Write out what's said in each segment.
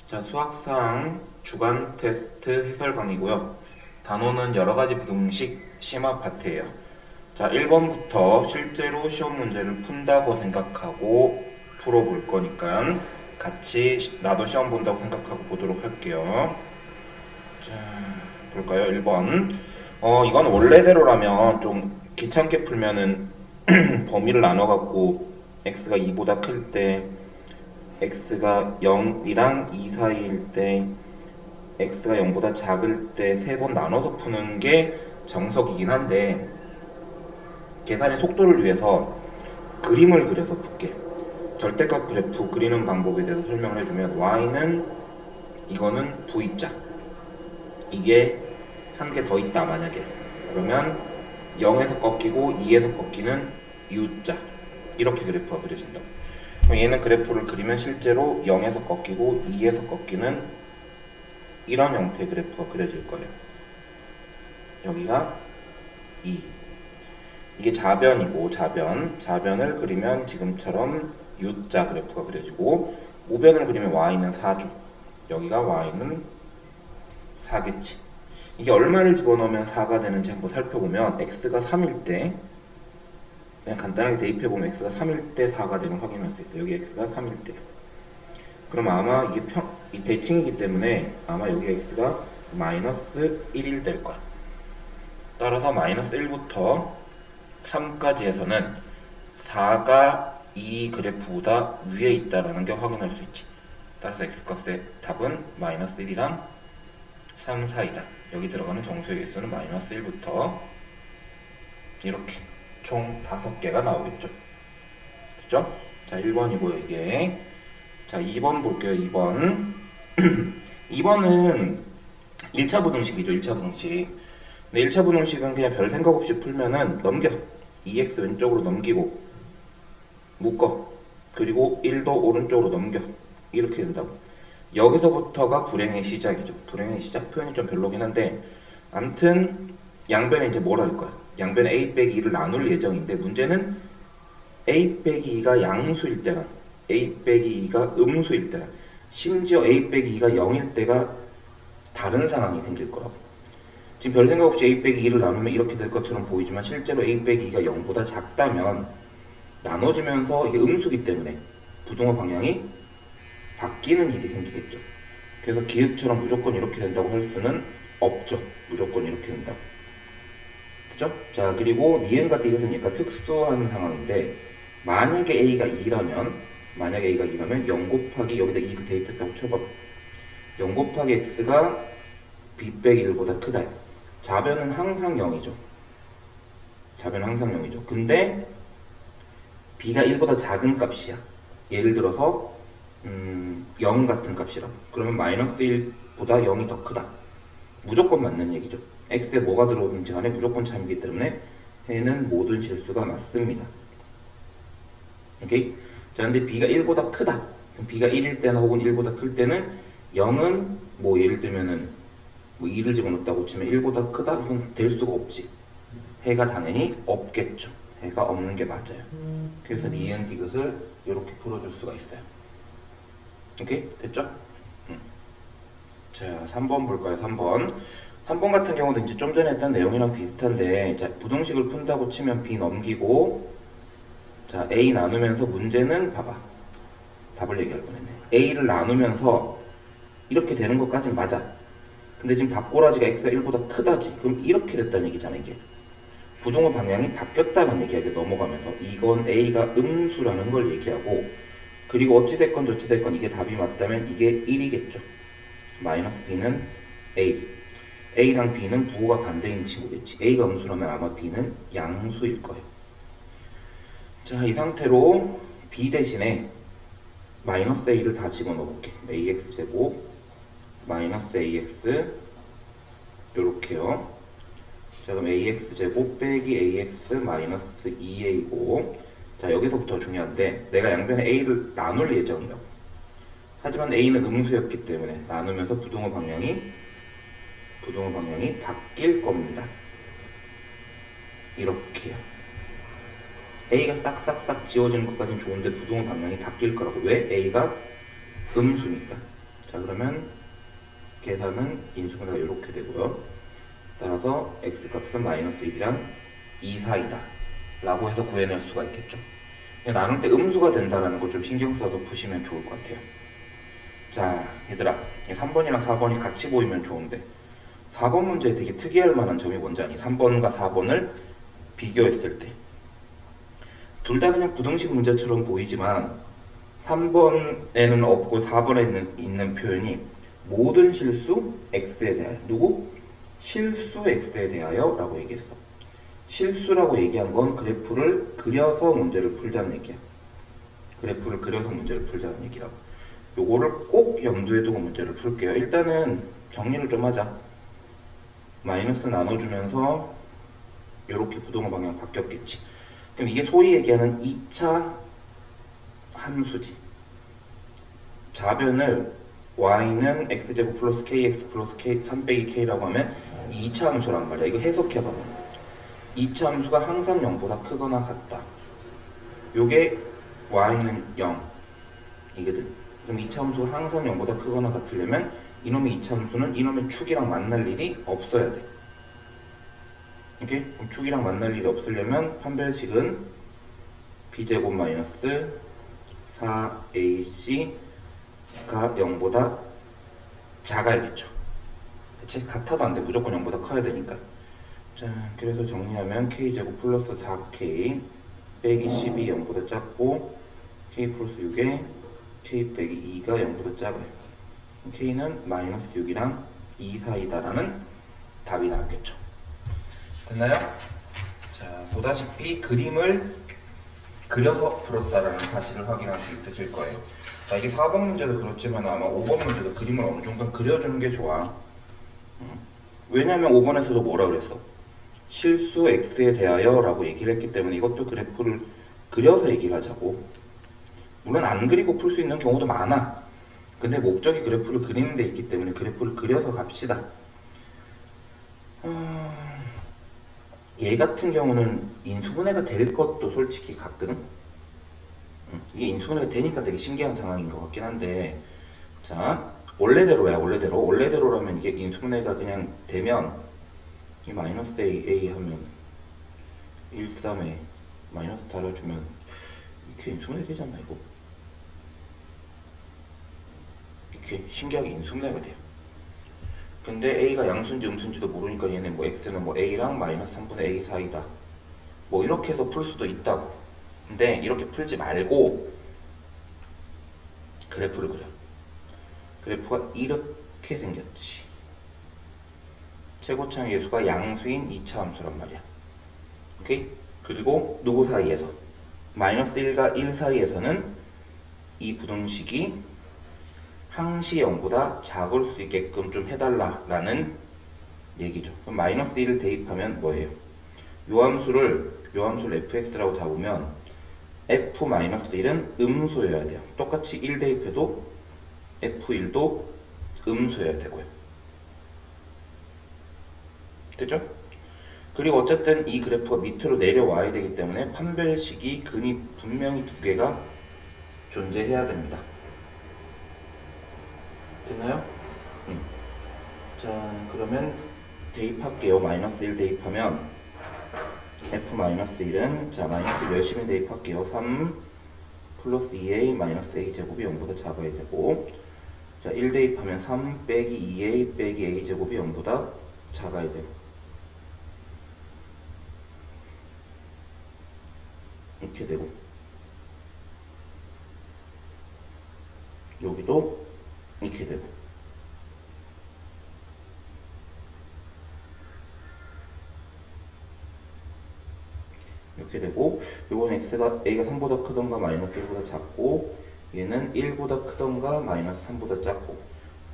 자, 수학상 주간 테스트 해설 강의고요. 단원은 여러가지 부등식 심화 파트예요. 자, 1번부터 실제로 시험 문제를 푼다고 생각하고 풀어볼 거니까 같이 나도 시험 본다고 생각하고 보도록 할게요. 자, 볼까요? 1번. 이건 원래대로라면 좀 귀찮게 풀면은 범위를 나눠갖고 x가 2보다 클 때, x가 0이랑 2 사이일 때, x가 0보다 작을 때 세 번 나눠서 푸는 게 정석이긴 한데, 계산의 속도를 위해서 그림을 그려서 풀게. 절대값 그래프 그리는 방법에 대해서 설명을 해주면, y는 이거는 v자, 이게 한 개 더 있다 만약에, 그러면 0에서 꺾이고 2에서 꺾이는 u자, 이렇게 그래프가 그려진다. 그럼 얘는 그래프를 그리면 실제로 0에서 꺾이고 2에서 꺾이는 이런 형태의 그래프가 그려질 거예요. 여기가 2, 이게 좌변이고, 좌변을 그리면 지금처럼 U자 그래프가 그려지고, 우변을 그리면 Y는 4죠. 여기가 Y는 4겠지. 이게 얼마를 집어넣으면 4가 되는지 한번 살펴보면, X가 3일 때, 그냥 간단하게 대입해보면 X가 3일 때 4가 되면 확인할 수 있어요. 여기 X가 3일 때. 그럼 아마 이게 이 대칭이기 때문에 아마 여기 X가 마이너스 1일 될 거야. 따라서 마이너스 1부터 3까지에서는 4가 이 그래프보다 위에 있다라는 게 확인할 수 있지. 따라서 x값의 답은 마이너스 1이랑 3 사이다. 여기 들어가는 정수의 개수는 마이너스 1부터 이렇게 총 5개가 나오겠죠. 됐죠? 자, 1번이고요 이게. 자, 2번 볼게요. 2번 2번은 1차 부등식이죠. 1차 부등식. 근데 1차 부등식은 그냥 별 생각 없이 풀면은 넘겨. 2x 왼쪽으로 넘기고 묶어. 그리고 1도 오른쪽으로 넘겨. 이렇게 된다고. 여기서부터가 불행의 시작이죠. 불행의 시작 표현이 좀 별로긴 한데, 암튼 양변에 이제 뭘 할 거야? 양변에 a 빼기 2를 나눌 예정인데, 문제는 a 빼기 2가 양수일 때랑 a 빼기 2가 음수일 때랑, 심지어 a 빼기 2가 0일 때가 다른 상황이 생길 거라고. 지금 별 생각 없이 a 빼기 2를 나누면 이렇게 될 것처럼 보이지만, 실제로 a 빼기 2가 0보다 작다면 나눠지면서 이게 음수기 때문에 부등호 방향이 바뀌는 일이 생기겠죠. 그래서 기획처럼 무조건 이렇게 된다고 할 수는 없죠. 무조건 이렇게 된다고. 그죠? 자, 그리고 니은과 디귿은 약간 특수한 상황인데, 만약에 a가 2라면 0 곱하기 여기다 2를 대입했다고 쳐봐봐. 0 곱하기 x가 b 빼기 1보다 크다. 좌변은 항상 0이죠. 좌변은 항상 0이죠. 근데 b가 1보다 작은 값이야. 예를 들어서 0 같은 값이라고. 그러면 마이너스 1보다 0이 더 크다. 무조건 맞는 얘기죠. x에 뭐가 들어오든지 간에 무조건 참이기 때문에 해는 모든 실수가 맞습니다. 오케이? 자, 근데 b가 1보다 크다. 그럼 b가 1일 때나 혹은 1보다 클 때는 0은 뭐 예를 들면은 뭐 2를 집어넣었다고 치면 1보다 크다? 이건 될 수가 없지. 해가 당연히 없겠죠. 해가 없는 게 맞아요. 그래서 니은 디귿을 이렇게 풀어줄 수가 있어요. 오케이? 됐죠? 자, 3번 볼까요? 3번 같은 경우도 이제 좀 전에 했던 내용이랑 비슷한데, 자, 부등식을 푼다고 치면 b 넘기고, 자, a 나누면서 문제는 봐봐. 답을 얘기할 뻔했네. a를 나누면서 이렇게 되는 것까지는 맞아. 근데 지금 답고라지가 x가 1보다 크다지. 그럼 이렇게 됐다는 얘기잖아, 이게. 부등호 방향이 바뀌었다는 얘기하게 넘어가면서 이건 a가 음수라는 걸 얘기하고, 그리고 어찌됐건 저찌됐건 이게 답이 맞다면 이게 1이겠죠. 마이너스 b는 a랑 b는 부호가 반대인 친구겠지. a가 음수라면 아마 b는 양수일 거예요. 자, 이 상태로 b 대신에 마이너스 a를 다 집어넣어 볼게. ax 제곱 마이너스 ax 요렇게요. 자, 그럼 ax 제곱 빼기 ax 마이너스 2a고, 자, 여기서부터 중요한데, 내가 양변에 a를 나눌 예정이라고. 하지만 a는 음수였기 때문에 나누면서 부등호 방향이 바뀔 겁니다. 이렇게요. A가 싹싹싹 지워지는 것까지는 좋은데 부동의 방향이 바뀔 거라고. 왜? A가 음수니까. 자, 그러면 계산은 인수분해가 이렇게 되고요. 따라서 x값은 마이너스 1이랑 2 사이다 라고 해서 구해낼 수가 있겠죠. 나눌 때 음수가 된다는 거 좀 신경 써서 푸시면 좋을 것 같아요. 자, 얘들아, 3번이랑 4번이 같이 보이면 좋은데 4번 문제에 되게 특이할 만한 점이 뭔지 아니? 3번과 4번을 비교했을 때 둘 다 그냥 부등식 문제처럼 보이지만 3번에는 없고 4번에 있는 표현이 모든 실수 x에 대하여. 누구? 실수 x에 대하여 라고 얘기했어. 실수라고 얘기한 건 그래프를 그려서 문제를 풀자는 얘기야. 그래프를 그려서 문제를 풀자는 얘기라고. 요거를 꼭 염두에 두고 문제를 풀게요. 일단은 정리를 좀 하자. 마이너스 나눠주면서 이렇게 부동의 방향 바뀌었겠지. 그럼 이게 소위 얘기하는 2차 함수지. 좌변을 y는 x제곱 플러스 kx 플러스 k 3 빼기 k라고 하면 2차 함수란 말이야. 이거 해석해봐봐. 2차 함수가 항상 0보다 크거나 같다. 요게 y는 0 이거든. 그럼 2차 함수가 항상 0보다 크거나 같으려면 이놈의 2차 함수는 이놈의 축이랑 만날 일이 없어야 돼. 오케이? 그럼 축이랑 만날 일이 없으려면 판별식은 b제곱 마이너스 4ac가 0보다 작아야겠죠. 대체 같아도 안 돼. 무조건 0보다 커야 되니까. 자, 그래서 정리하면 k제곱 플러스 4k 빼기 10이 0보다 작고 k 플러스 6에 k 빼기 2가 0보다 작아요. k는 마이너스 6이랑 2 사이다라는 답이 나왔겠죠. 됐나요? 자, 보다시피 그림을 그려서 풀었다라는 사실을 확인할 수 있으실 거예요. 자, 이게 4번 문제도 그렇지만 아마 5번 문제도 그림을 어느 정도 그려주는 게 좋아. 왜냐면 5번에서도 뭐라 그랬어? 실수 x에 대하여 라고 얘기를 했기 때문에 이것도 그래프를 그려서 얘기를 하자고. 물론 안 그리고 풀 수 있는 경우도 많아. 근데 목적이 그래프를 그리는 데 있기 때문에 그래프를 그려서 갑시다. 얘 같은 경우는 인수분해가 될 것도 솔직히 같거든. 이게 인수분해가 되니까 되게 신기한 상황인 것 같긴 한데, 자, 원래대로야. 원래대로라면 이게 인수분해가 그냥 되면 이 마이너스 a 하면 1, 3에 마이너스 달아주면 이렇게 인수분해 되지 않나 이거? 이렇게 신기하게 인수분해가 돼요. 근데 a가 양수인지 음수인지도 모르니까 얘네 뭐 x는 뭐 a랑 마이너스 3분의 a 사이다 뭐 이렇게 해서 풀 수도 있다고. 근데 이렇게 풀지 말고 그래프를 그려. 그래프가 이렇게 생겼지. 최고차의 예수가 양수인 2차 함수란 말이야. 오케이? 그리고 누구 사이에서? 마이너스 1과 1 사이에서는 이 부등식이 항시 0보다 작을 수 있게끔 좀 해달라라는 얘기죠. 그럼 마이너스 1을 대입하면 뭐예요? 요 함수를 fx라고 잡으면 f-1은 음수여야 돼요. 똑같이 1 대입해도 f1도 음수여야 되고요. 됐죠? 그리고 어쨌든 이 그래프가 밑으로 내려와야 되기 때문에 판별식이 근이 분명히 두 개가 존재해야 됩니다. 됐나요? 자, 그러면 대입할게요. 마이너스 1 대입하면 f-1은 자, 마이너스 열심히 대입할게요. 3 플러스 2a 마이너스 a 제곱이 0보다 작아야 되고, 자, 1 대입하면 3 빼기 2a 빼기 a 제곱이 0보다 작아야 되고, 이렇게 되고, 여기도 이렇게 되고, 이렇게 되고, 요건 x가 a가 3보다 크던가 마이너스 1보다 작고, 얘는 1보다 크던가 마이너스 3보다 작고.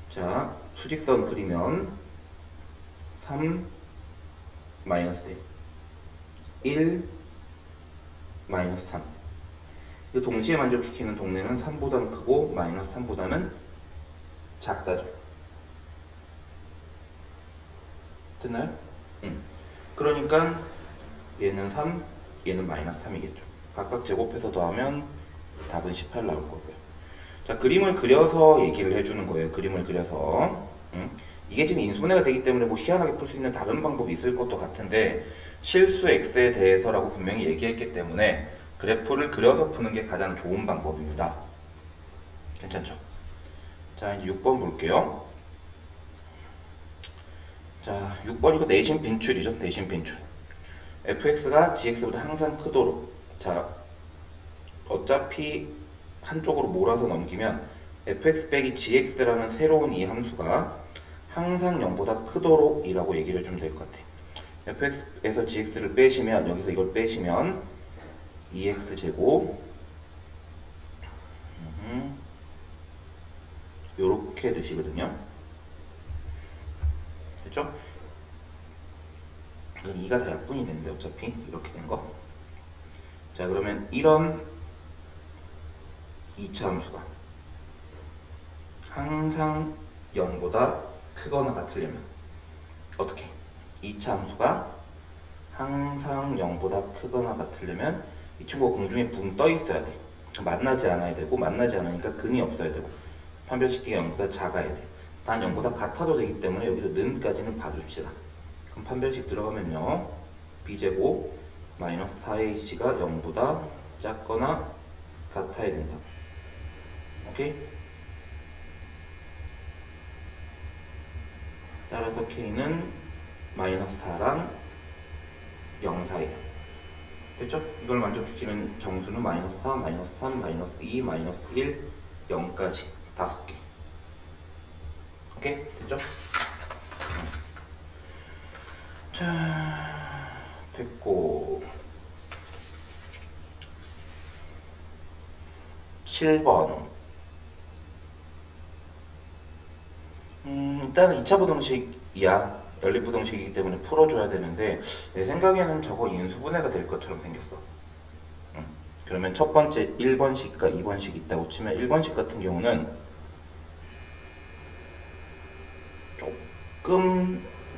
자, 수직선 그리면 3 마이너스 1 마이너스 3. 그 동시에 만족시키는 동네는 3보다는 크고 마이너스 3보다는 작다죠. 됐나요? 그러니까 얘는 3, 얘는 마이너스 3이겠죠. 각각 제곱해서 더하면 답은 18 나올 거고요. 자, 그림을 그려서 얘기를 해주는 거예요. 그림을 그려서. 이게 지금 인수분해가 되기 때문에 뭐 희한하게 풀 수 있는 다른 방법이 있을 것도 같은데 실수 x에 대해서라고 분명히 얘기했기 때문에 그래프를 그려서 푸는 게 가장 좋은 방법입니다. 괜찮죠? 자, 이제 6번 볼게요. 자, 6번 이거 내심 빈출이죠. 내심 빈출. fx가 gx보다 항상 크도록. 자, 어차피 한쪽으로 몰아서 넘기면 fx 빼기 gx라는 새로운 이 함수가 항상 0보다 크도록 이라고 얘기를 해주면 될 것 같아요. fx에서 gx를 빼시면, 여기서 이걸 빼시면 2x제곱 요렇게 되시거든요. 됐죠? 이건 2가 다 약분이 되는데 어차피 이렇게 된 거. 자, 그러면 이런 2차 함수가 항상 0보다 크거나 같으려면 어떻게? 2차 함수가 항상 0보다 크거나 같으려면 이 친구가 공중에 붕 떠 있어야 돼. 만나지 않아야 되고, 만나지 않으니까 근이 없어야 되고, 판별식기가 0보다 작아야 돼. 단 0보다 같아도 되기 때문에 여기서 는까지는 봐줍시다. 그럼 판별식 들어가면요, b제곱 마이너스 4ac가 0보다 작거나 같아야 된다. 오케이? 따라서 k는 마이너스 4랑 0 사이에요. 됐죠? 이걸 만족시키는 정수는 마이너스 4, 마이너스 3, 마이너스 2, 마이너스 1, 0까지 5개. 오케이? 됐죠? 자, 됐고 7번. 일단은 2차 부등식이야. 연립부등식이기 때문에 풀어줘야 되는데 내 생각에는 저거 인수분해가 될 것처럼 생겼어. 그러면 첫 번째 1번식과 2번식 있다고 치면 1번식 같은 경우는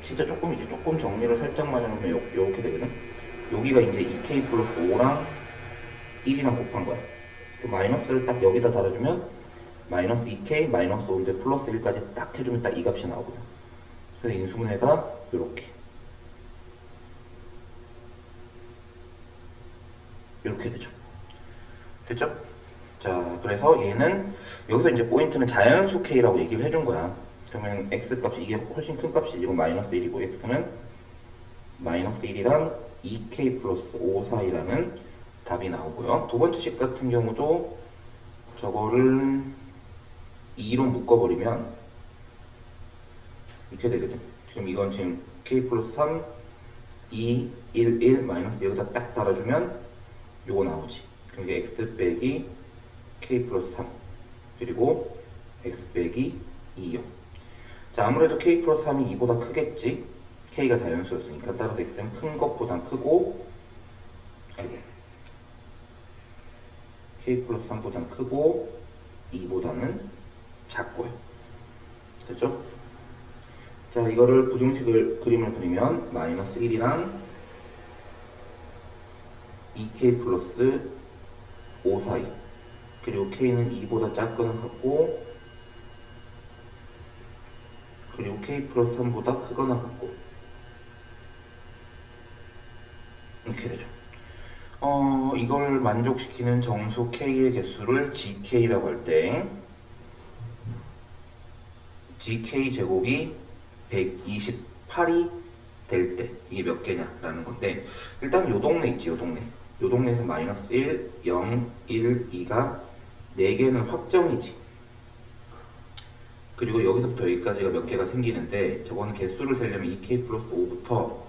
진짜 조금이지. 조금 정리를 살짝만 해놓으면 요렇게 되거든. 여기가 이제 2k 플러스 5랑 1이랑 곱한 거야. 그 마이너스를 딱 여기다 달아주면 마이너스 2k 마이너스 5인데 플러스 1까지 딱 해주면 딱 이 값이 나오거든. 그래서 인수분해가 이렇게 되죠. 됐죠? 자, 그래서 얘는 여기서 이제 포인트는 자연수 k라고 얘기를 해준 거야. 그러면 x 값이 이게 훨씬 큰 값이지. 이건 마이너스 1이고 x는 마이너스 1이랑 2k 플러스 5 사이라는 답이 나오고요. 두 번째 식 같은 경우도 저거를 2로 묶어버리면 이렇게 되거든. 지금 이건 지금 k 플러스 3, 2, 1, 1 마이너스 여기다 딱 달아주면 요거 나오지. 그럼 이게 x 빼기 k 플러스 3 그리고 x 빼기 2요. 자, 아무래도 k 플러스 3이 2보다 크겠지. k가 자연수였으니까. 따라서 x는 큰 것보단 크고, k 플러스 3보단 크고 2보다는 작고요. 됐죠? 자, 이거를 부등식을 그림을 그리면 마이너스 1이랑 2k 플러스 5 사이, 그리고 k는 2보다 작거나 같고, 그리고 k 플러스 3보다 크거나 같고, 이렇게 되죠. 이걸 만족시키는 정수 k의 개수를 gk라고 할 때 gk 제곱이 128이 될 때 이게 몇 개냐라는 건데, 일단 요 동네 있지. 요 동네에서 마이너스 1, 0, 1, 2가 4개는 확정이지. 그리고 여기서부터 여기까지가 몇 개가 생기는데, 저거는 개수를 세려면 2k 플러스 5부터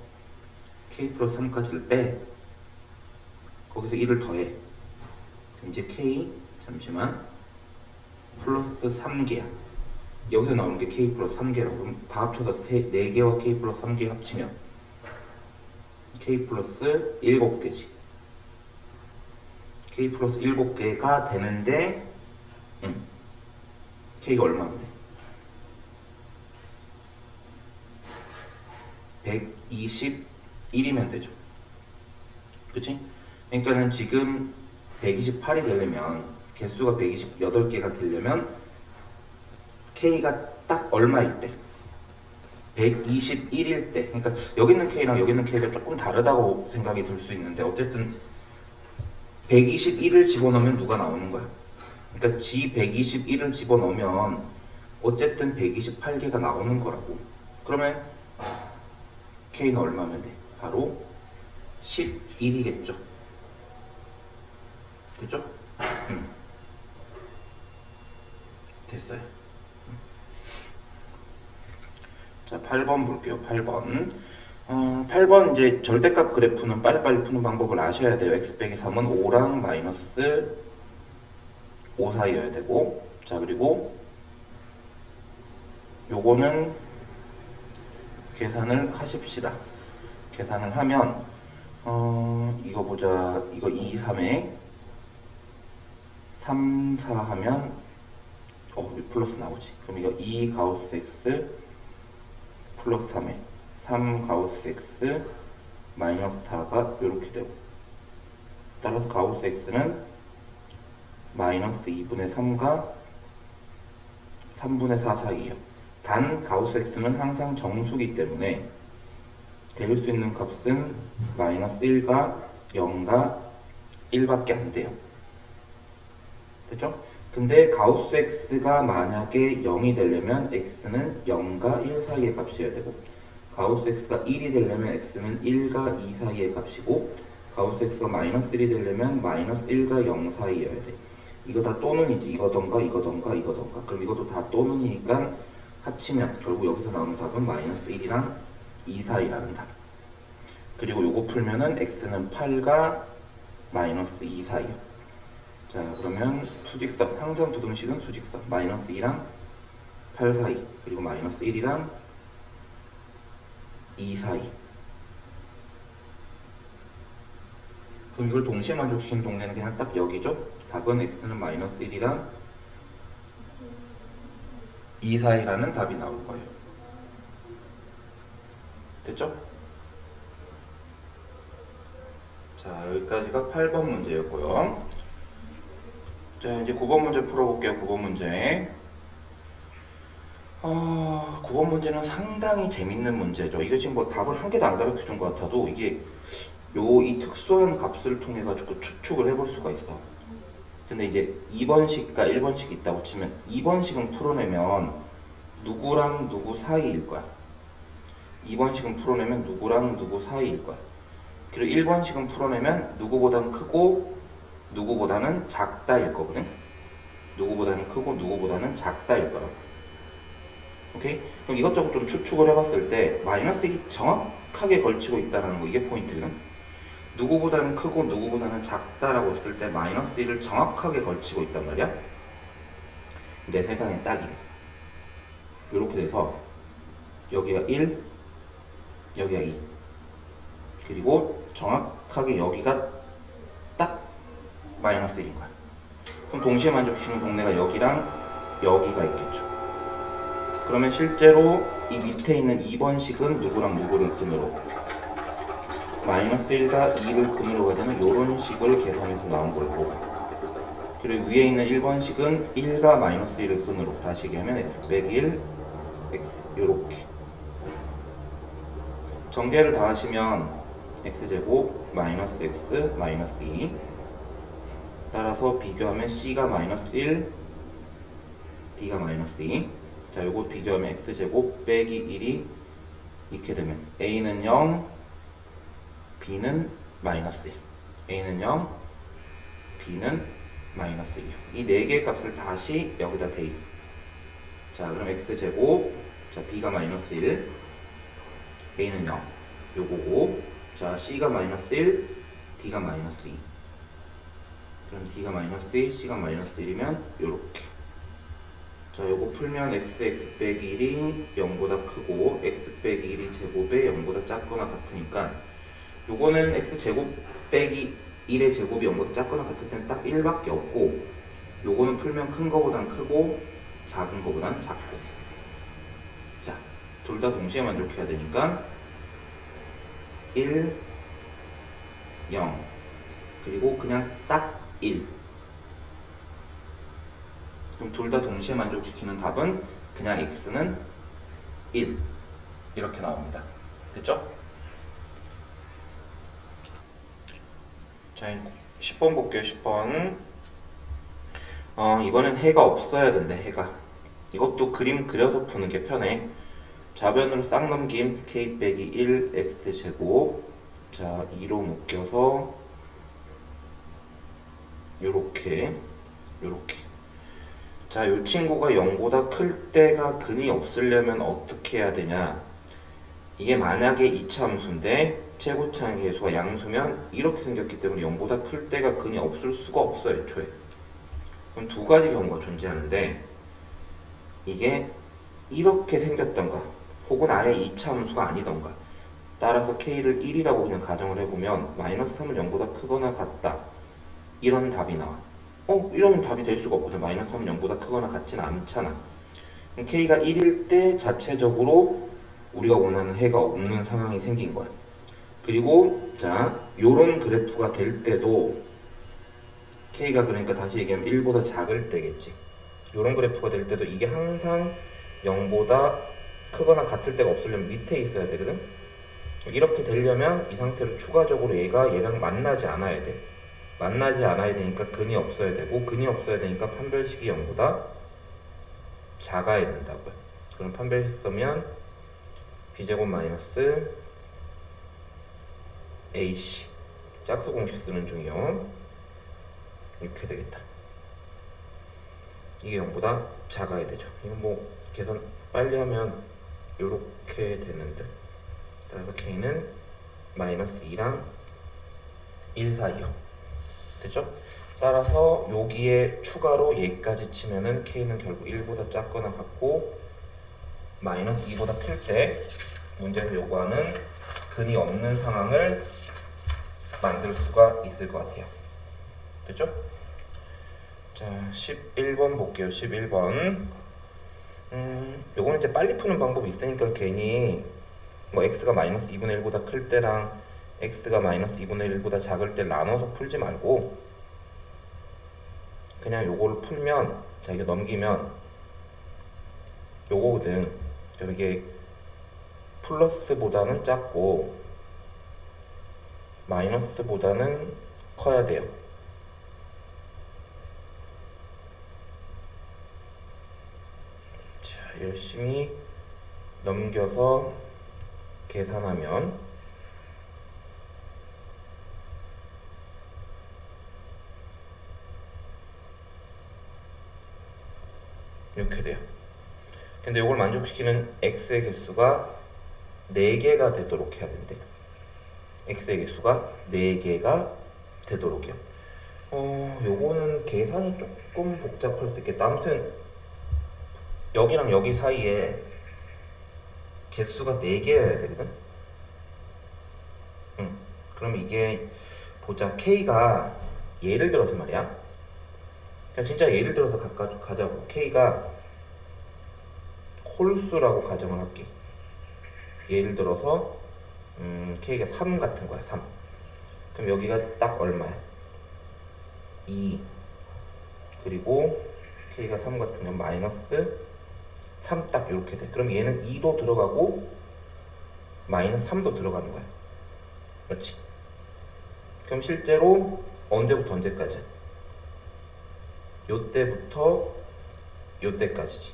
k 플러스 3까지를 빼. 거기서 1을 더해. 이제 k, 잠시만, 플러스 3개야. 여기서 나오는 게 k 플러스 3개라고. 그럼 다 합쳐서 4개와 k 플러스 3개 합치면 k 플러스 7개지. k 플러스 7개가 되는데, k가 얼마인데? 121이면 되죠. 그치? 그러니까는 지금 128이 되려면 개수가 128개가 되려면 K가 딱 얼마일 때? 121일 때. 그러니까 여기 있는 K랑 여기 있는 K가 조금 다르다고 생각이 들 수 있는데 어쨌든 121을 집어넣으면 누가 나오는 거야? 그러니까 G121을 집어넣으면 어쨌든 128개가 나오는 거라고. 그러면 K는 얼마면 돼? 바로 11이겠죠. 됐죠? 됐어요. 자, 8번 볼게요. 8번. 8번 이제 절대값 그래프는 빨리빨리 푸는 방법을 아셔야 돼요. x 빼기 3은 5랑 마이너스 5 사이여야 되고, 자, 그리고 요거는 계산을 하십시다. 계산을 하면 이거 보자. 이거 2, 3에 3, 4 하면 플러스 나오지. 그럼 이거 2 가우스 x 플러스 3에 3 가우스 x 마이너스 4가 이렇게 되고, 따라서 가우스 x는 마이너스 2분의 3과 3분의 4 사이에요. 단 가우스 x는 항상 정수기 때문에 될 수 있는 값은 마이너스 1과 0과 1밖에 안 돼요. 됐죠? 근데 가우스 x가 만약에 0이 되려면 x는 0과 1 사이의 값이어야 되고, 가우스 x가 1이 되려면 x는 1과 2 사이의 값이고, 가우스 x가 마이너스 1이 되려면 마이너스 1과 0 사이여야 돼. 이거 다 또는이지. 이거던가 이거던가 이거던가. 그럼 이것도 다 또는이니까 합치면 결국 여기서 나오는 답은 마이너스 1이랑 2 사이라는 답. 그리고 요거 풀면은 x는 8과 마이너스 2 사이요. 자, 그러면 수직선, 항상 부등식은 수직선. 마이너스 2랑 8 사이, 그리고 마이너스 1이랑 2 사이. 그럼 이걸 동시에 만족시키는 동네는 그냥 딱 여기죠? 답은 x는 마이너스 1이랑 2 사이라는 답이 나올 거예요. 됐죠? 자, 여기까지가 8번 문제였고요. 자, 이제 9번 문제 풀어볼게요. 9번 문제. 9번 문제는 상당히 재밌는 문제죠. 이거 지금 뭐 답을 한 개도 안 가르쳐준 것 같아도 이게 이 특수한 값을 통해 가지고 추측을 해볼 수가 있어. 근데 이제 2번식과 1번식이 있다고 치면 2번식은 풀어내면 누구랑 누구 사이일 거야. 2번식은 풀어내면 누구랑 누구 사이일 거야. 그리고 1번식은 풀어내면 누구보다는 크고 누구보다는 작다일 거거든. 누구보다는 크고 누구보다는 작다일 거라고. 오케이? 그럼 이것저것 좀 추측을 해봤을 때 마이너스 1이 정확하게 걸치고 있다는 거, 이게 포인트는. 누구보다는 크고 누구보다는 작다라고 했을 때 마이너스 1을 정확하게 걸치고 있단 말이야. 내 생각엔 딱이네. 이렇게 돼서 여기가 1, 여기가 2, 그리고 정확하게 여기가 딱 마이너스 1인 거야. 그럼 동시에 만족시키는 동네가 여기랑 여기가 있겠죠. 그러면 실제로 이 밑에 있는 2번식은 누구랑 누구를 근으로, 마이너스 1과 2를 근으로 가지는 이런 식을 계산해서 나온 걸 보고, 그리고 위에 있는 1번식은 1과 마이너스 1을 근으로, 다시 얘기하면 x 빼기 1, x 요렇게 전개를 다 하시면 x제곱 마이너스 x 마이너스 2, 따라서 비교하면 c가 마이너스 1, d가 마이너스 2. 자, 요거 비교하면 x제곱 빼기 1이 이렇게 되면 a는 0, b는 마이너스 1. a는 0, b는 마이너스 1. 이 네 개의 값을 다시 여기다 대입. 자, 그럼 x제곱, 자, b가 마이너스 1, a는 0, 요거고, 자, c가 마이너스 1, d가 마이너스 2. 그럼 d가 마이너스 2, c가 마이너스 1이면 요렇게. 자, 요거 풀면 x 빼기 1이 0보다 크고 x 빼기 1이 제곱에 0보다 작거나 같으니까 요거는 x제곱 빼기 1의 제곱이 0보다 작거나 같을 땐 딱 1밖에 없고, 요거는 풀면 큰 거보단 크고 작은 거보단 작고. 자, 둘 다 동시에 만족해야 되니까 1, 0, 그리고 그냥 딱 1. 그럼 둘 다 동시에 만족시키는 답은 그냥 x는 1 이렇게 나옵니다. 됐죠? 자, 10번 볼게요. 10번. 이번엔 해가 없어야 된대. 해가. 이것도 그림 그려서 푸는 게 편해. 좌변으로 싹 넘김 k 빼기 1 x제곱. 자, 2로 묶여서 요렇게 자, 이 친구가 0보다 클 때가 근이 없으려면 어떻게 해야 되냐. 이게 만약에 2차 함수인데 최고차의 계수가 양수면 이렇게 생겼기 때문에 0보다 클 때가 근이 없을 수가 없어요. 애초에. 그럼 두 가지 경우가 존재하는데 이게 이렇게 생겼던가 혹은 아예 2차 함수가 아니던가 따라서 k를 1이라고 그냥 가정을 해보면 마이너스 3은 0보다 크거나 같다 이런 답이 나와. 이러면 답이 될 수가 없거든. 마이너스 3은 0보다 크거나 같진 않잖아. 그럼 k가 1일 때 자체적으로 우리가 원하는 해가 없는 상황이 생긴 거야. 그리고 자, 요런 그래프가 될 때도 k가 그러니까 다시 얘기하면 1보다 작을 때겠지. 요런 그래프가 될 때도 이게 항상 0보다 크거나 같을 때가 없으려면 밑에 있어야 되거든. 이렇게 되려면 이 상태로 추가적으로 얘가 얘랑 만나지 않아야 돼. 만나지 않아야 되니까 근이 없어야 되고 근이 없어야 되니까 판별식이 0보다 작아야 된다고요. 그럼 판별식 쓰면 b제곱 마이너스 ac 짝수 공식 쓰는 중이요. 이렇게 되겠다. 이게 0보다 작아야 되죠. 이건 뭐 계산 빨리 하면 이렇게 되는데 따라서 k는 마이너스 2랑 1 사이요. 됐죠? 따라서 여기에 추가로 얘까지 치면은 k는 결국 1보다 작거나 같고 마이너스 2보다 클 때 문제에서 요구하는 근이 없는 상황을 만들 수가 있을 것 같아요. 됐죠? 자, 11번 볼게요. 11번. 요거는 이제 빨리 푸는 방법이 있으니까 괜히 뭐 x가 마이너스 2분의 1보다 클 때랑 x가 마이너스 2분의 1보다 작을 때 나눠서 풀지 말고 그냥 요거를 풀면 자 이거 넘기면 요거거든. 이게 플러스보다는 작고 마이너스보다는 커야 돼요. 자, 열심히 넘겨서 계산하면 이렇게 돼요. 근데 이걸 만족시키는 x의 개수가 4개가 되도록 해야 된대. x의 개수가 4개가 되도록이요. 요거는 계산이 조금 복잡할 수 있겠다. 아무튼 여기랑 여기 사이에 개수가 4개여야 되거든. 그럼 이게 보자. k가 예를 들어서 말이야. 그냥 진짜 예를 들어서 가자고. k가 홀수라고 가정을 할게. 예를 들어서 k가 3 같은 거야. 3. 그럼 여기가 딱 얼마야? 2. 그리고 k가 3 같은 건 마이너스 3 딱 이렇게 돼. 그럼 얘는 2도 들어가고 마이너스 3도 들어가는 거야. 맞지? 그럼 실제로 언제부터 언제까지? 요때부터 요때까지지.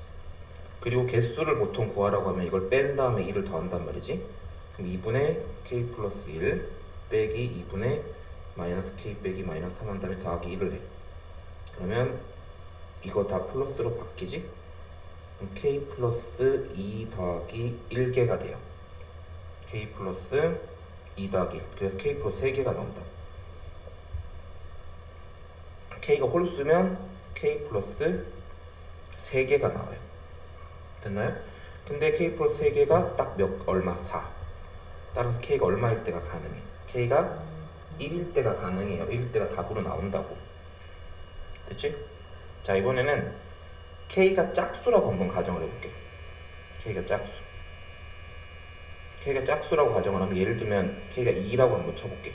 그리고 개수를 보통 구하라고 하면 이걸 뺀 다음에 2를 더한단 말이지. 그럼 2분의 k 플러스 1 빼기 2분의 마이너스 k 빼기 마이너스 3 한 다음에 더하기 1을 해. 그러면 이거 다 플러스로 바뀌지? 그럼 k 플러스 2 더하기 1개가 돼요. k 플러스 2 더하기 1. 그래서 k 플러스 3개가 나온다. k가 홀수면 k 플러스 3개가 나와요. 됐나요? 근데 k 플러스 3개가 딱 얼마? 4. 따라서 k가 얼마일 때가 가능해? k가 1일 때가 가능해요. 1일 때가 답으로 나온다고. 됐지? 자, 이번에는 k가 짝수라고 한번 가정을 해볼게. k가 짝수. k가 짝수라고 가정을 하면 예를 들면 k가 2라고 한번 쳐볼게.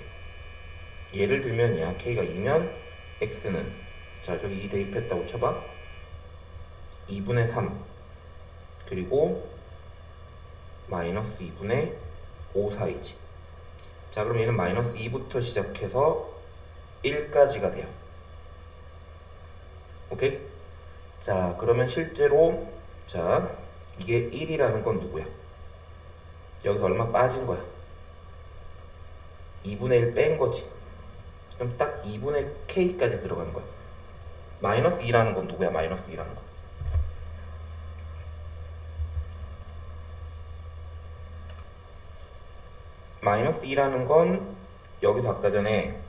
예를 들면이야. k가 2면 x는 자 저기 2 대입했다고 쳐봐. 2분의 3 그리고 마이너스 2분의 5 사이지. 자 그럼 얘는 마이너스 2부터 시작해서 1까지가 돼요. 오케이? 자 그러면 실제로 자 이게 1이라는 건 누구야? 여기서 얼마 빠진 거야? 2분의 1 뺀 거지. 그럼 딱 2분의 k까지 들어가는 거야. 마이너스 2라는 건 누구야? 마이너스 2라는 거. 마이너스 2라는 건 여기서 아까 전에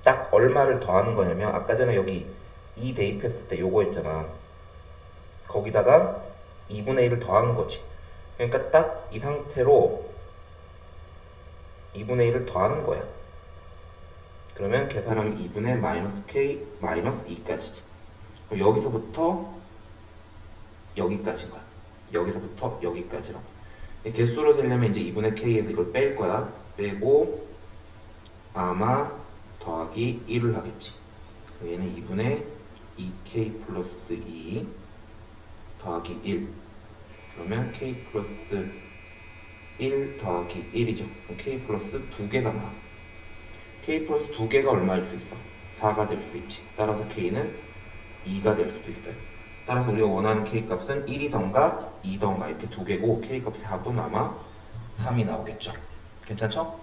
딱 얼마를 더하는 거냐면 아까 전에 여기 2 대입했을 때 요거 했잖아. 거기다가 2분의 1을 더하는 거지. 그러니까 딱 이 상태로 2분의 1을 더하는 거야. 그러면 계산하면 2분의 마이너스 k 마이너스 2까지지. 그럼 여기서부터 여기까지인 거야. 여기서부터 여기까지라고. 개수로 되려면 이제 2분의 k에서 이걸 뺄 거야. 빼고 아마 더하기 1을 하겠지. 얘는 2분의 2k 플러스 2 더하기 1. 그러면 k 플러스 1 더하기 1이죠. 그럼 k 플러스 2개가 나와. k 플러스 2개가 얼마일 수 있어? 4가 될 수 있지. 따라서 k는 2가 될 수도 있어요. 따라서 우리가 원하는 k 값은 1이던가 2던가 이렇게 두 개고 k 값의 합은 아마 3이 나오겠죠. 괜찮죠?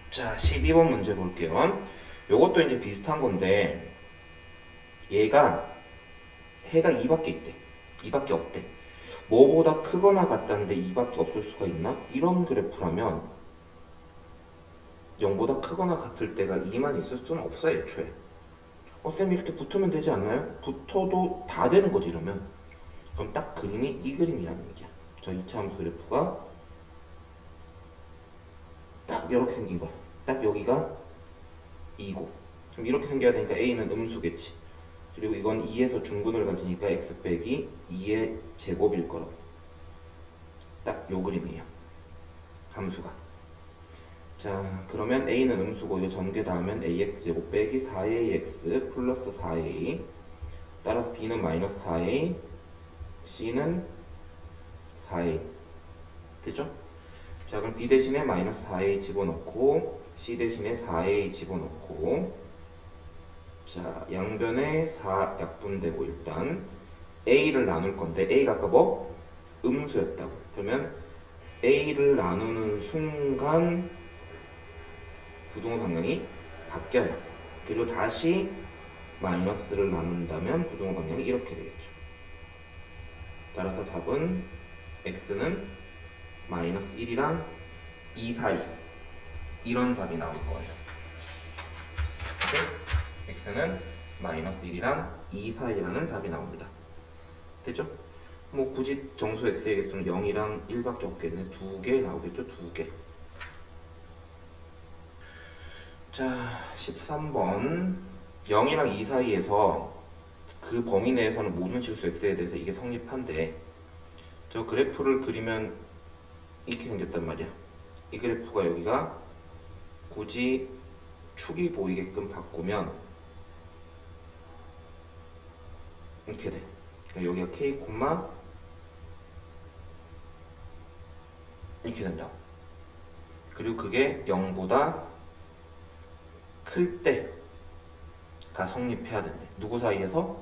자 12번 문제 볼게요. 요것도 이제 비슷한 건데 얘가 해가 2밖에 있대. 2밖에 없대. 뭐보다 크거나 같다는데 2밖에 없을 수가 있나? 이런 그래프라면 0보다 크거나 같을 때가 2만 있을 수는 없어요. 애초에 쌤 이렇게 붙으면 되지 않나요? 붙어도 다 되는 거지 이러면. 그럼 딱 그림이 이 그림이라는 얘기야. 저 2차 함수 그래프가 딱 이렇게 생긴 거야. 딱 여기가 2고 그럼 이렇게 생겨야 되니까 a는 음수겠지. 그리고 이건 2에서 중근을 가지니까 x 빼기 2의 제곱일 거라고. 딱 요 그림이에요. 함수가. 자 그러면 a는 음수고 이거 전개 다하면 ax제곱 빼기 4ax 플러스 4a. 따라서 b는 마이너스 4a c는 4a 되죠? 자 그럼 b 대신에 마이너스 4a 집어넣고 c 대신에 4a 집어넣고 자 양변에 4 약분되고 일단 a를 나눌 건데 a가 아까 뭐? 음수였다고. 그러면 a를 나누는 순간 부등호 방향이 바뀌어요. 그리고 다시 마이너스를 나눈다면 부등호 방향이 이렇게 되겠죠. 따라서 답은 x는 마이너스 1이랑 2 사이 이런 답이 나올 거예요. 오케이? x는 마이너스 1이랑 2 사이라는 답이 나옵니다. 됐죠? 뭐 굳이 정수 x의 개수는 0이랑 1밖에 없겠네. 2개 나오겠죠? 2개. 자 13번 0이랑 2 사이에서 그 범위 내에서는 모든 실수 x에 대해서 이게 성립한데 저 그래프를 그리면 이렇게 생겼단 말이야. 이 그래프가 여기가 굳이 축이 보이게끔 바꾸면 이렇게 돼. 여기가 k, 이렇게 된다고. 그리고 그게 0보다 클 때가 성립해야 된대. 누구 사이에서?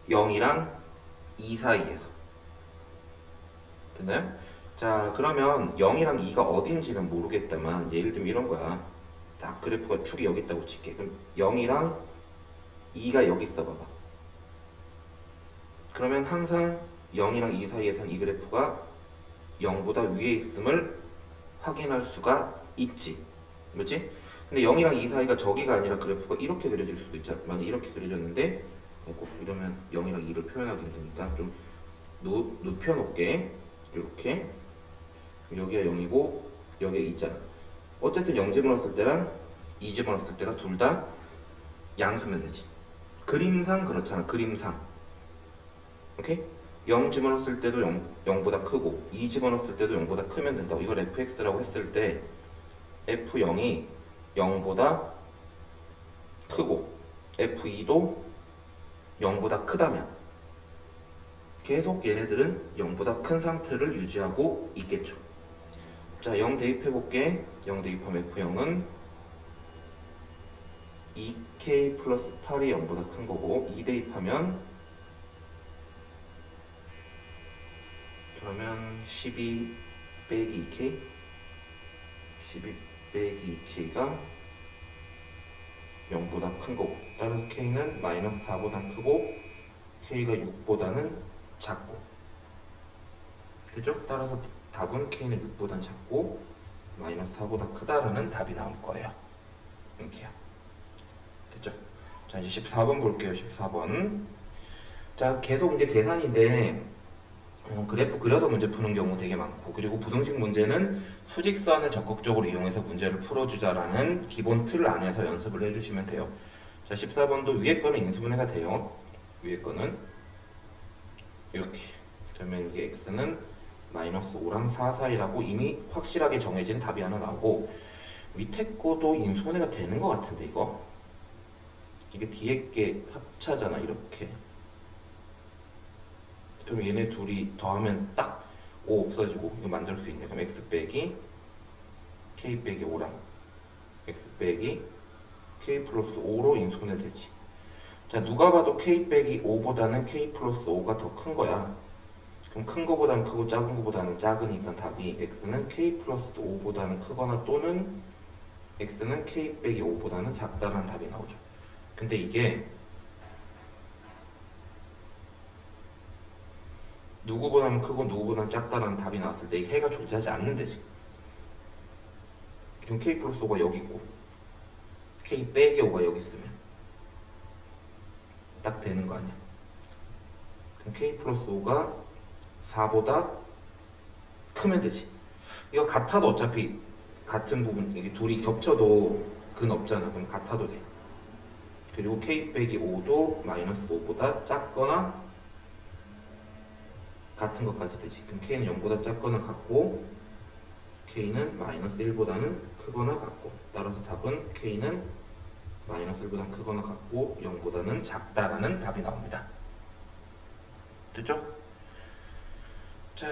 0이랑 2 사이에서. 됐나요? 자 그러면 0이랑 2가 어딘지는 모르겠다만 예를 들면 이런 거야. 딱 그래프가 축이 여기 있다고 칠게. 그럼 0이랑 2가 여기 있어 봐봐. 그러면 항상 0이랑 2 사이에선 이 그래프가 0보다 위에 있음을 확인할 수가 있지. 그렇지? 근데 0이랑 2 사이가 저기가 아니라 그래프가 이렇게 그려질 수도 있잖아. 만약 이렇게 그려졌는데 이러면 0이랑 2를 표현하기 힘드니까 좀 눕혀놓게. 이렇게 여기가 0이고 여기가 2 있잖아. 어쨌든 0 집어넣었을 때랑 2 집어넣었을 때가 둘 다 양수면 되지. 그림상 그렇잖아. 그림상. 오케이? 0 집어넣었을 때도 0보다 크고 2 집어넣었을 때도 0보다 크면 된다고. 이걸 fx라고 했을 때 F0이 0보다 크고 F2도 0보다 크다면 계속 얘네들은 0보다 큰 상태를 유지하고 있겠죠. 자, 0 대입해볼게. 0 대입하면 F0은 2K 플러스 8이 0보다 큰 거고, 2 대입하면 그러면 12 빼기 2K 12 빼기 2K가 0보다 큰 거고, 따라서 K는 마이너스 4보다 크고 K가 6보다는 작고, 그죠? 따라서 답은 K는 6보다 작고 마이너스 4보다 크다라는 답이 나올 거예요. 이렇게요. 됐죠? 자, 이제 14번 볼게요. 14번. 자, 계속 이제 계산인데 그래프 그려서 문제 푸는 경우 되게 많고, 그리고 부등식 문제는 수직선을 적극적으로 이용해서 문제를 풀어주자라는 기본 틀 안에서 연습을 해주시면 돼요. 자, 14번도 위에 거는 인수분해가 돼요. 위에 거는 이렇게. 그러면 이게 x는 마이너스 5랑 4 사이라고 이미 확실하게 정해진 답이 하나 나오고, 밑에 거도 인수분해가 되는 것 같은데 이게 뒤에 게 합차잖아, 이렇게. 그럼 얘네 둘이 더하면 딱 5 없어지고 이거 만들 수 있네. 그럼 x 빼기 k 빼기 5랑 x 빼기 k 플러스 5로 인수분해 되지. 자, 누가 봐도 k 빼기 5보다는 k 플러스 5가 더 큰 거야. 그럼 큰 거보다는 크고 작은 거보다는 작으니까 답이 x는 k 플러스 5보다는 크거나 또는 x는 k 빼기 5보다는 작다라는 답이 나오죠. 근데 이게 누구보다는 크고 누구보다는 작다라는 답이 나왔을 때 이 해가 존재하지 않는 데지. 그럼 k 플러스 5가 여기 있고 k 빼기 5가 여기 있으면 딱 되는 거 아니야. 그럼 k 플러스 5가 4보다 크면 되지. 이거 같아도 어차피 같은 부분, 이게 둘이 겹쳐도 근 없잖아. 그럼 같아도 돼. 그리고 k 빼기 5도 마이너스 5보다 작거나 같은 것까지 되지. 그럼 k는 0보다 작거나 같고 k는 마이너스 1보다는 크거나 같고, 따라서 답은 k는 마이너스 1보다 크거나 같고 0보다는 작다라는 답이 나옵니다. 됐죠? 자,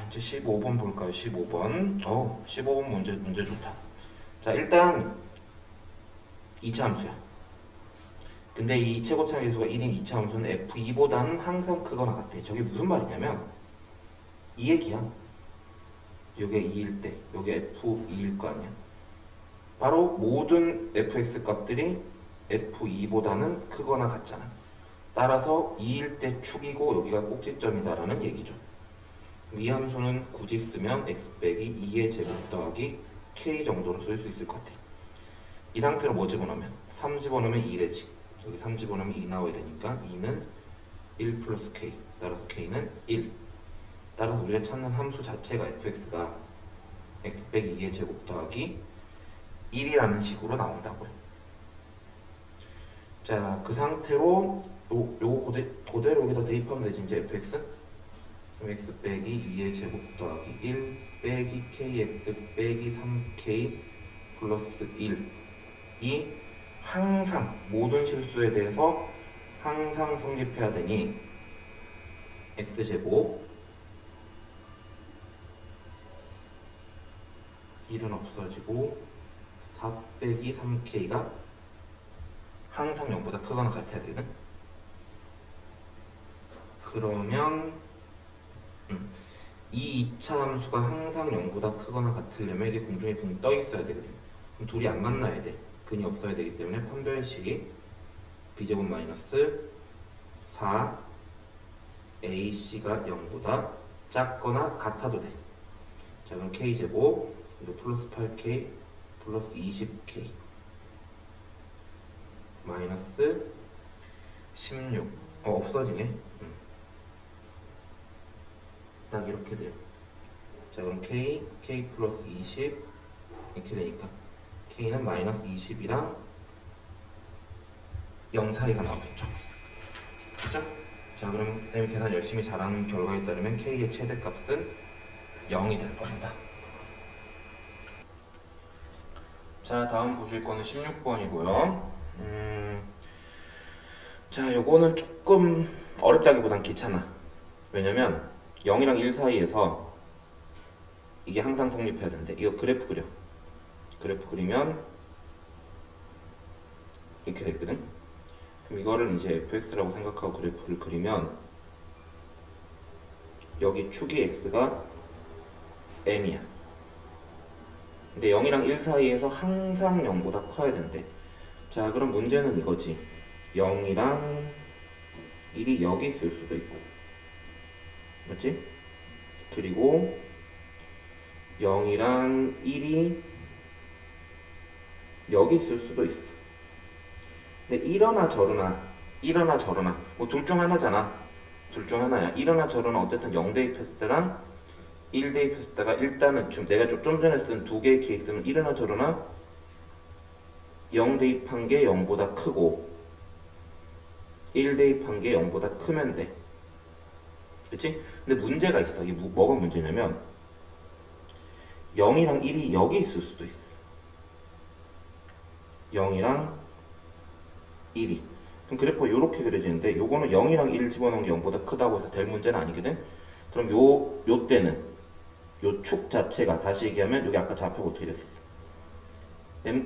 이제 15번 볼까요? 15번. 15번 문제 좋다. 자, 일단 2차 함수야. 근데 이 최고차의 계수가 1인 2차 함수는 f2보다는 항상 크거나 같대. 저게 무슨 말이냐면 이 얘기야. 요게 2일 때 요게 f2일 거 아니야. 바로 모든 fx 값들이 f2보다는 크거나 같잖아. 따라서 2일 때 축이고 여기가 꼭지점이다라는 얘기죠. 이 함수는 굳이 쓰면 x 빼기 2의 제곱 더하기 k 정도로 쓸 수 있을 것 같아. 이 상태로 뭐 집어넣으면? 3 집어넣으면 2 되지. 여기 3 집어넣으면 2 나와야 되니까 2는 1 플러스 k, 따라서 k는 1. 따라서 우리가 찾는 함수 자체가 fx가 x 빼기 2의 제곱 더하기 1이라는 식으로 나온다고요. 자, 그 상태로 요거 그대로 여기다 대입하면 되지. 이제 fx 그럼 x 빼기 2의 제곱 더하기 1 빼기 kx 빼기 3k 플러스 1이 항상 모든 실수에 대해서 항상 성립해야 되니 x제곱 1은 없어지고 4 빼기 3k가 항상 0보다 크거나 같아야 되는. 그러면 이 2차 함수가 항상 0보다 크거나 같으려면 이게 공중에 붕 떠 있어야 되거든. 그럼 둘이 안 만나야 돼. 근이 없어야 되기 때문에 판별식 b제곱 마이너스 4 ac가 0보다 작거나 같아도 돼. 자, 그럼 k제곱 이거 플러스 8k 플러스 20k 마이너스 16 없어지네. 딱 이렇게 돼요. 자, 그럼 k 플러스 20 이렇게 되니까 k는 마이너스 20이랑 0 사이가 나오겠죠. 그죠? 자, 그럼 쌤이 계산 열심히 잘하는 결과에 따르면 k의 최대값은 0이 될 겁니다. 자, 다음 보실 거는 16번이고요. 자, 요거는 조금 어렵다기보단 귀찮아. 왜냐면 0이랑 1 사이에서 이게 항상 성립해야 되는데, 이거 그래프 그려. 그래프 그리면 이렇게 됐거든. 그럼 이거를 이제 fx라고 생각하고 그래프를 그리면 여기 축이 x가 m이야. 근데 0이랑 1 사이에서 항상 0보다 커야 된대. 자, 그럼 문제는 이거지. 0이랑 1이 여기 있을 수도 있고, 맞지? 그리고 0이랑 1이 여기 있을 수도 있어. 근데 이러나 저러나 뭐 둘 중 하나잖아. 둘 중 하나야. 이러나 저러나 어쨌든 0 대입했을 때랑 1 대입했을 때가 일단은 지금 내가 좀 전에 쓴 두 개의 케이스는 이러나 저러나 0 대입한 게 0보다 크고 1 대입한 게 0보다 크면 돼. 그치? 근데 문제가 있어. 이게 뭐가 문제냐면 0이랑 1이 여기 있을 수도 있어. 0이랑 1이. 그럼 그래프가 이렇게 그려지는데 요거는 0이랑 1을 집어넣은 게 0보다 크다고 해서 될 문제는 아니거든. 그럼 요 때는 요 축 자체가 다시 얘기하면 여기 아까 좌표가 어떻게 됐었어? m,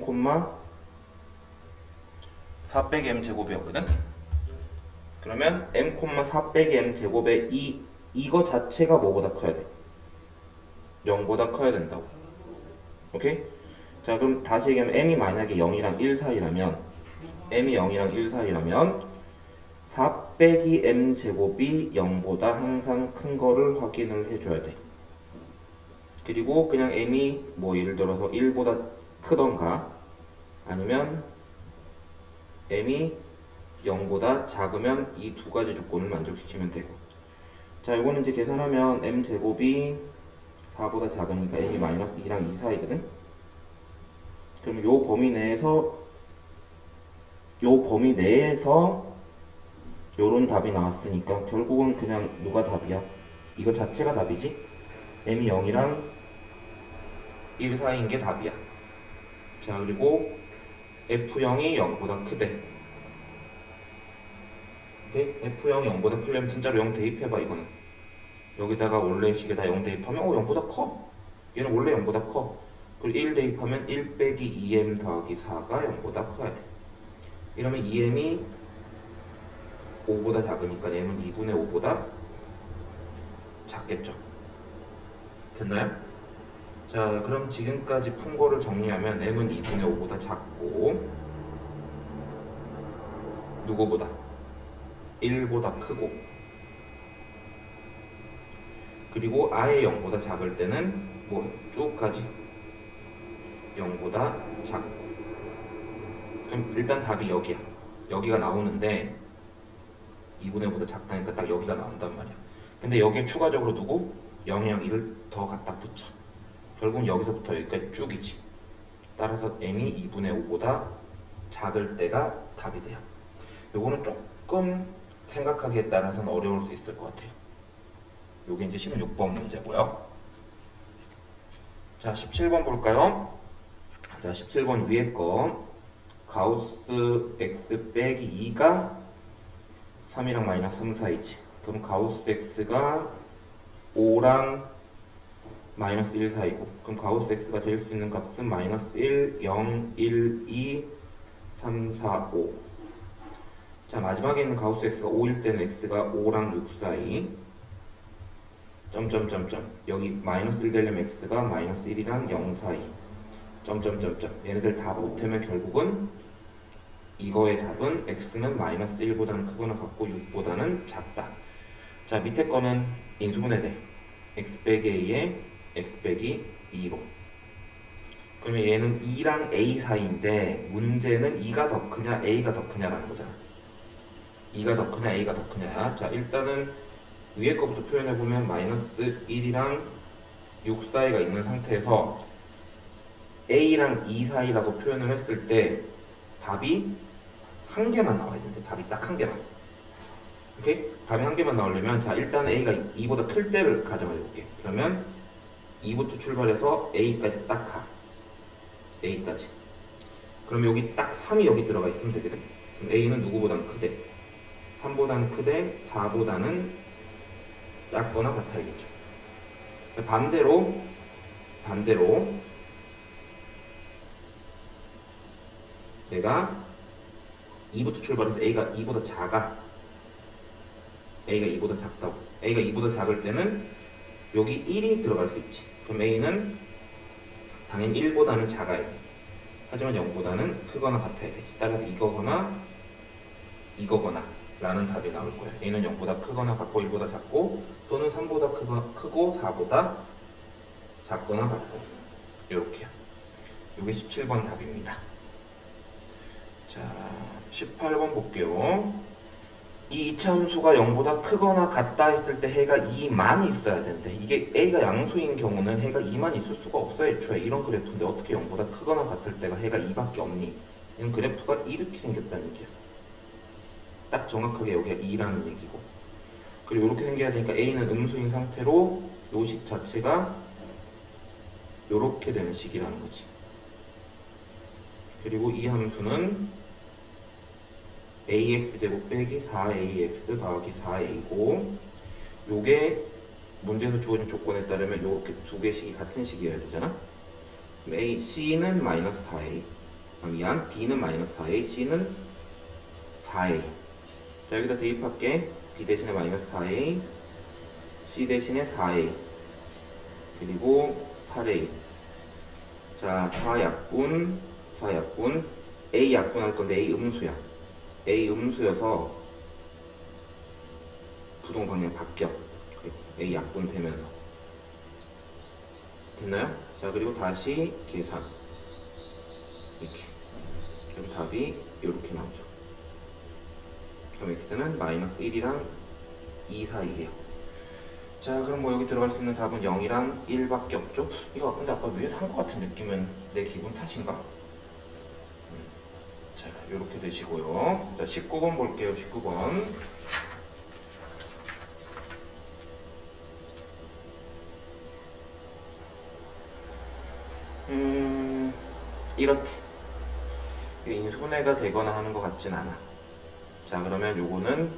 4 빼기 m 제곱이었거든. 그러면 m, 4 빼기 m 제곱의 이거 자체가 뭐보다 커야 돼? 0보다 커야 된다고. 오케이? 자, 그럼 다시 얘기하면 m이 만약에 0이랑 1 사이라면 m이 0이랑 1 사이라면 4 빼기 m 제곱이 0보다 항상 큰 거를 확인을 해줘야 돼. 그리고 그냥 m이 뭐 예를 들어서 1보다 크던가 아니면 m이 0보다 작으면 이 두 가지 조건을 만족시키면 되고. 자, 이거는 이제 계산하면 m 제곱이 4보다 작으니까 m이 마이너스 2랑 2 사이거든. 그럼 요 범위 내에서 요런 답이 나왔으니까 결국은 그냥 누가 답이야? 이거 자체가 답이지? m이 0이랑 1 사이인 게 답이야. 자, 그리고 f0이 0보다 크대. 오케이? f0이 0보다 크려면 진짜로 0 대입해봐. 이거는 여기다가 원래 식에다 0 대입하면 0보다 커. 얘는 원래 0보다 커. 그리고 1 대입하면 1 빼기 2m 더하기 4가 0보다 커야 돼. 이러면 2m이 5보다 작으니까 m은 2분의 5보다 작겠죠. 됐나요? 자, 그럼 지금까지 푼 거를 정리하면 m은 2분의 5보다 작고 누구보다? 1보다 크고, 그리고 아예 0보다 작을 때는 뭐 쭉 가지? 0보다 작고. 그럼 일단 답이 여기야. 여기가 나오는데 2분의 5보다 작다니까 딱 여기가 나온단 말이야. 근데 여기에 추가적으로 누구? 0이랑 1을 더 갖다 붙여. 결국은 여기서부터 여기까지 쭉이지. 따라서 m이 2분의 5보다 작을 때가 답이 돼요. 요거는 조금 생각하기에 따라서는 어려울 수 있을 것 같아요. 요게 이제 16번 문제고요. 자, 17번 볼까요? 자, 17번 위에 거 가우스 x 빼기 2가 3이랑 마이너스 3 사이지. 그럼 가우스 x가 5랑 마이너스 1 사이고, 그럼 가우스 x가 될 수 있는 값은 마이너스 1, 0, 1, 2, 3, 4, 5. 자, 마지막에 있는 가우스 x가 5일 때는 x가 5랑 6 사이 점점점점. 여기 마이너스 1 되려면 x가 마이너스 1이랑 0 사이 점점점점. 얘네들 다 보태면 결국은 이거의 답은 x는 마이너스 1보다는 크거나 같고 6보다는 작다. 자, 밑에 거는 인수분해 돼. x 빼기 a에 x 빼기 2로. 그러면 얘는 2랑 a 사이인데 문제는 2가 더 크냐 a가 더 크냐라는 거잖아. 2가 더 크냐 a가 더 크냐야. 자, 일단은 위에 거부터 표현해보면 마이너스 1이랑 6 사이가 있는 상태에서 a랑 2 사이라고 표현을 했을 때 답이 한 개만 나와야 되는데, 답이 딱 한 개만. 오케이? 답이 한 개만 나오려면, 자, 일단 a가 2보다 클 때를 가정해 볼게. 그러면 2부터 출발해서 a까지 딱 가. a까지. 그럼 여기 딱 3이 여기 들어가 있으면 되거든. 그럼 A는 누구보다는 크대? 3보다는 크대, 4보다는 작거나 같아야겠죠. 자, 반대로 내가 2부터 출발해서 A가 2보다 작아. A가 2보다 작다고. A가 2보다 작을 때는 여기 1이 들어갈 수 있지. 그럼 A는 당연히 1보다는 작아야 돼. 하지만 0보다는 크거나 같아야 되지. 따라서 이거거나 라는 답이 나올 거야. A는 0보다 크거나 같고 1보다 작고, 또는 3보다 크고 4보다 작거나 같고, 이렇게요. 이게 17번 답입니다. 자, 18번 볼게요. 이 이차함수가 0보다 크거나 같다 했을 때 해가 2만 있어야 되는데, 이게 A가 양수인 경우는 해가 2만 있을 수가 없어요. 애초에 이런 그래프인데 어떻게 0보다 크거나 같을 때가 해가 2밖에 없니? 이런 그래프가 이렇게 생겼다는 얘기야. 딱 정확하게 여기가 2라는 얘기고, 그리고 이렇게 생겨야 되니까 A는 음수인 상태로 요 식 자체가 이렇게 되는 식이라는 거지. 그리고 이 함수는 ax제곱 빼기 4ax 더하기 4a고, 요게 문제에서 주어진 조건에 따르면 이렇게 두 개 식이 같은 식이어야 되잖아. 그럼 c는 마이너스 4a, b는 마이너스 4a, c는 4a. 자, 여기다 대입할게. b 대신에 마이너스 4a, c 대신에 4a, 그리고 8a. 자, 4약분, a 약분할 건데 a 음수야. a 음수여서 부동 방향 바뀌어. 그리고 a 약분 되면서. 됐나요? 자, 그리고 다시 계산. 이렇게. 그럼 답이 이렇게 나오죠. 그럼 x는 마이너스 1이랑 2 사이에요. 자, 그럼 뭐 여기 들어갈 수 있는 답은 0이랑 1밖에 없죠? 이거 근데 아까 위에서 한 것 같은 느낌은 내 기분 탓인가? 자, 요렇게 되시고요. 자, 19번 볼게요. 19번. 이렇대. 인수분해가 되거나 하는 것 같진 않아. 자, 그러면 요거는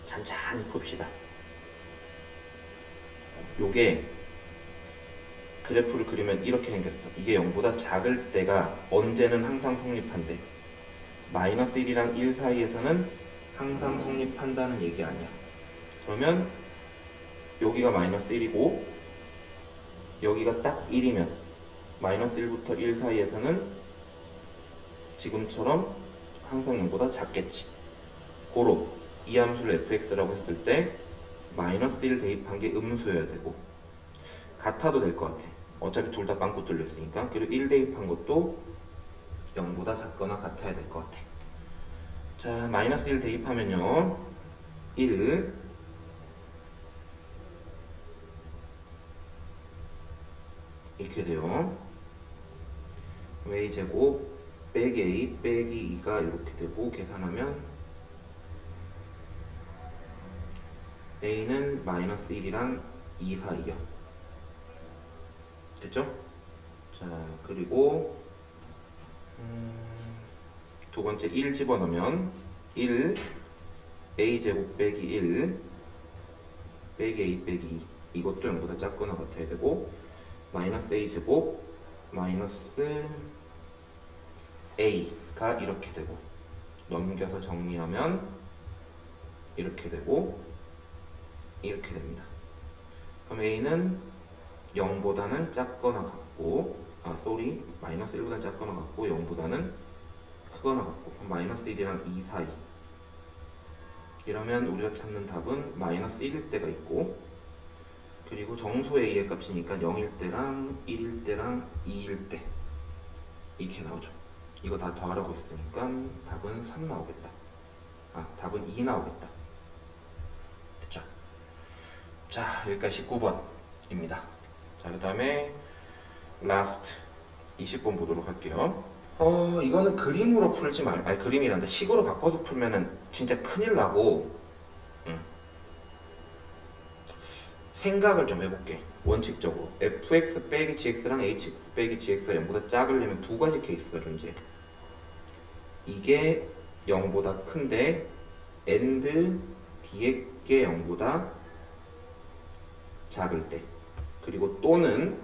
찬찬히 풉시다. 요게 그래프를 그리면 이렇게 생겼어. 이게 0보다 작을 때가 언제는 항상 성립한대. 마이너스 1이랑 1 사이에서는 항상 성립한다는 얘기 아니야. 그러면 여기가 마이너스 1이고 여기가 딱 1이면 마이너스 1부터 1 사이에서는 지금처럼 항상 0보다 작겠지. 고로 이 함수를 fx라고 했을 때 마이너스 1 대입한 게 음수여야 되고, 같아도 될 것 같아. 어차피 둘 다 빵꾸 뚫렸으니까. 그리고 1 대입한 것도 0보다 작거나 같아야 될 것 같아. 자, 마이너스 1 대입하면요 1 이렇게 돼요. a제곱 빼기 a 빼기 2가 이렇게 되고, 계산하면 a는 마이너스 1이랑 2 사이요. 됐죠? 자, 그리고 두 번째 1 집어넣으면 1 a제곱 빼기 1 빼기 a 빼기 2, 이것도 0보다 작거나 같아야 되고, 마이너스 a제곱 마이너스 a가 이렇게 되고, 넘겨서 정리하면 이렇게 되고 이렇게 됩니다. 그럼 a는 0보다는 작거나 같고, 마이너스 1보다는 작거나 같고 0보다는 크거나 같고, 그럼 마이너스 1이랑 2 사이. 이러면 우리가 찾는 답은 마이너스 1일 때가 있고, 그리고 정수 a의 값이니까 0일 때랑 1일 때랑 2일 때 이렇게 나오죠. 이거 다 더하라고 했으니까 답은 3 나오겠다. 답은 2 나오겠다. 됐죠? 자, 여기까지 19번입니다. 자, 그 다음에 라스트 20번 보도록 할게요. 이거는 그림으로 풀지 그림이란다. 식으로 바꿔서 풀면은 진짜 큰일 나고, 생각을 좀 해볼게. 원칙적으로 fx 빼기 gx랑 hx 빼기 gx가 0보다 작으려면 두 가지 케이스가 존재해. 이게 0보다 큰데 and 뒤에 게 0보다 작을 때, 그리고 또는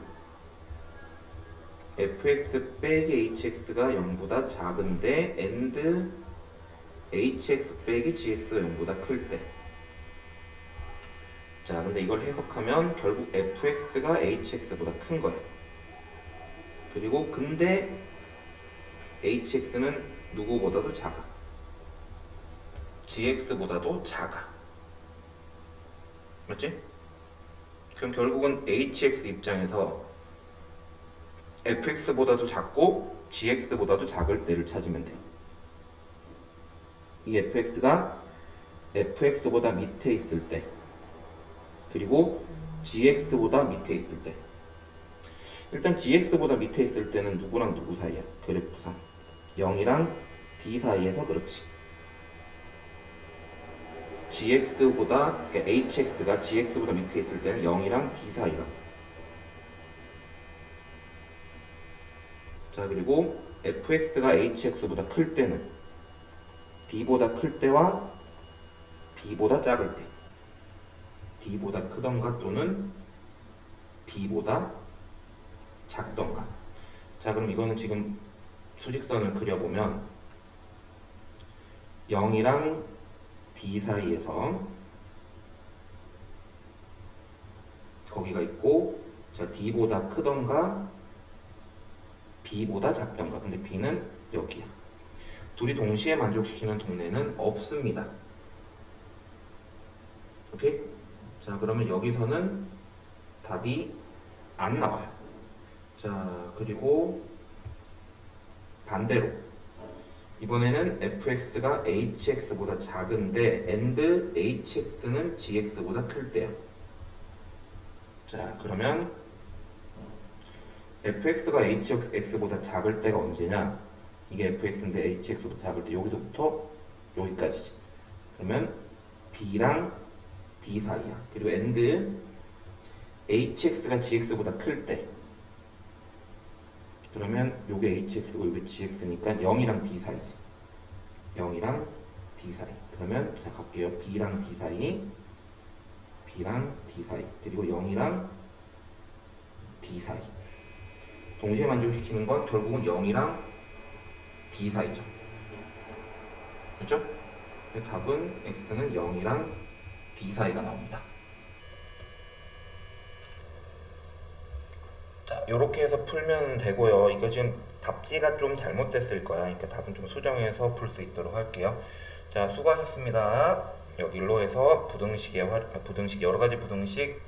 fx 빼기 hx가 0보다 작은데 and hx 빼기 gx가 0보다 클 때. 자, 근데 이걸 해석하면 결국 fx가 hx보다 큰 거예요. 그리고 근데 hx는 누구보다도 작아. gx보다도 작아. 맞지? 그럼 결국은 hx 입장에서 fx보다도 작고 gx보다도 작을 때를 찾으면 돼. 이 fx가 fx보다 밑에 있을 때, 그리고 gx보다 밑에 있을 때. 일단 gx보다 밑에 있을 때는 누구랑 누구 사이야? 그래프상 0이랑 d 사이에서 그렇지. gx보다, 그러니까 hx가 gx보다 밑에 있을 때는 0이랑 d 사이라. 자, 그리고 fx가 hx보다 클 때는 d보다 클 때와 b보다 작을 때. d보다 크던가 또는 b보다 작던가. 자, 그럼 이거는 지금 수직선을 그려보면 0이랑 d 사이에서 거기가 있고, 자, d보다 크던가 b보다 작던가. 근데 b는 여기야. 둘이 동시에 만족시키는 동네는 없습니다. 오케이? 자, 그러면 여기서는 답이 안 나와요. 자, 그리고 반대로 이번에는 fx가 hx보다 작은데 and hx는 gx보다 클 때야. 자, 그러면 fx가 hx보다 작을 때가 언제냐? 이게 fx인데 hx보다 작을 때 여기서부터 여기까지지. 그러면 b랑 d 사이야. 그리고 and hx가 gx보다 클 때, 그러면 요게 hx고 요게 gx니까 0이랑 d 사이지. 0이랑 d 사이. 그러면 자, 갈게요. b랑 d 사이, b랑 d 사이, 그리고 0이랑 d 사이. 동시에 만족시키는 건 결국은 0이랑 d 사이죠. 그렇죠? 답은 x는 0이랑 d 사이가 나옵니다. 자, 요렇게 해서 풀면 되고요. 이거 지금 답지가 좀 잘못됐을 거야. 그러니까 답은 좀 수정해서 풀 수 있도록 할게요. 자, 수고하셨습니다. 여기로 해서 부등식 여러 가지 부등식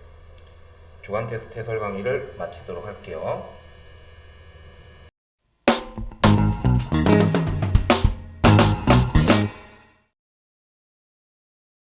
주간 테스트 해설 강의를 마치도록 할게요.